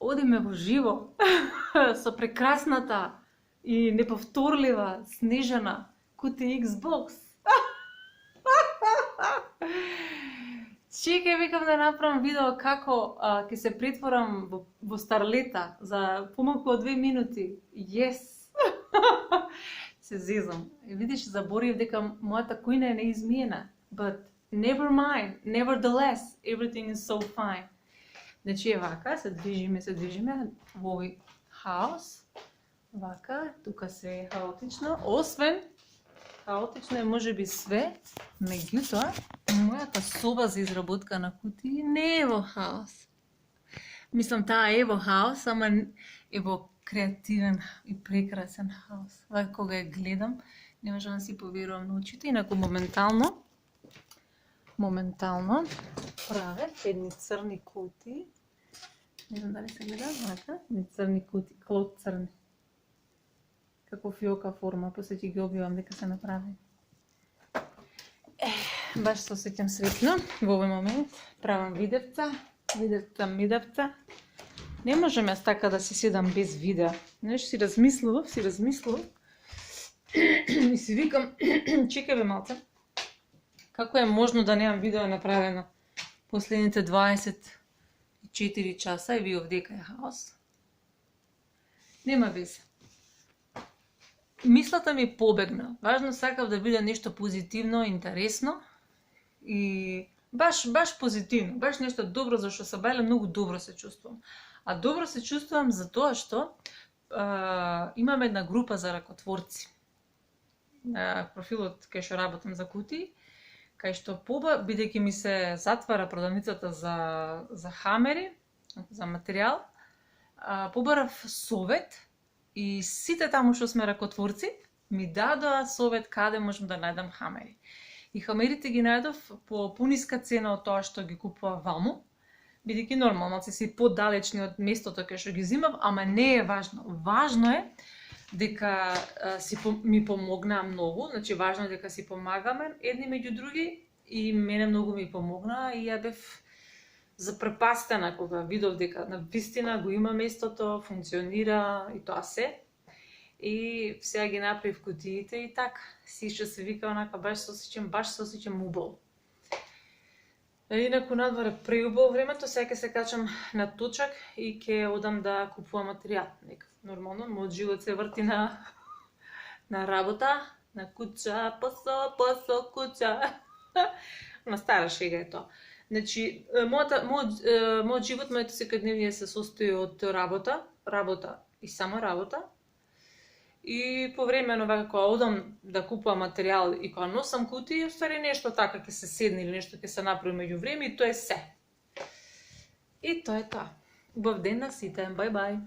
одиме во живо со прекрасната и неповторлива Снежана кутија Xbox. Чекај, викам да направам видео како ќе се претворам во старлета за помалку од 2 минути. Yes! Се зезам. Видиш, заборив дека мојата кујна е неизмиена. But never mind, nevertheless, everything is so fine. Значи е вака, се движиме во овој хаос. Вака, тука се е хаотично, освен хаотично е можеби све, меѓутоа, мојата соба за изработка на кутии не е во хаос. Мислам, таа е во хаос, ама е во креативен и прекрасен хаос. Вака кога ја гледам, не можам да си поверувам на очите, инаку моментално праве едни црни кутии. Не знам дали се гледа, вака, едни црни кутии, клот црни. Како фиока форма, после ќе ги објавам дека се направи. Баш се осеќам среќна во овој момент. Правам видевца. Не можам јас така да си седам без видео. Нешто си размислував. И си викам, чекај бе малце. Како е можно да немам видео направено последните 24 часа и ви овдека е хаос? Нема везе. Мислата ми побегна. Важно сакав да биде нешто позитивно, интересно и баш позитивно, баш нешто добро, зашто се бајле многу добро се чувствувам. А добро се чувствувам за тоа што имам една група за ракотворци. Профилот кај што работам за кутии, кај што бидејќи ми се затвара продавницата за хамери, за материјал, побарав совет и сите таму што сме ракотворци ми дадоа совет каде можам да најдам хамери. И хамерите ги најдов по пониска цена од тоа што ги купува ваму, бидејќи нормално си подалечни од местото кај што ги зимав, ама не е важно. Важно е дека ми помогнаа многу, значи важно е дека си помагаме едни меѓу други и мене многу ми помогнаа и ја бев запрепастена кога видов дека навистина го има местото, функционира и тоа се. И сега ги направив кутиите и така, си што се вика онака баш се осеќам убаво. Инаку надвор е преубаво времето, сега ќе се качам на точак и ќе одам да купувам материјал. Нормално, мојот живот се врти на работа, на куќа, посо, куќа. На стара шега е тоа. Значи, мојот живот, моето секојдневие се состои од работа и само работа. И повремено вака кога одам да купувам материјал и кога носам кутии, оствари нешто така ќе се седне или нешто ќе се направи меѓу време и тоа е се. И тоа е тоа. Убав ден на сите, бај бај.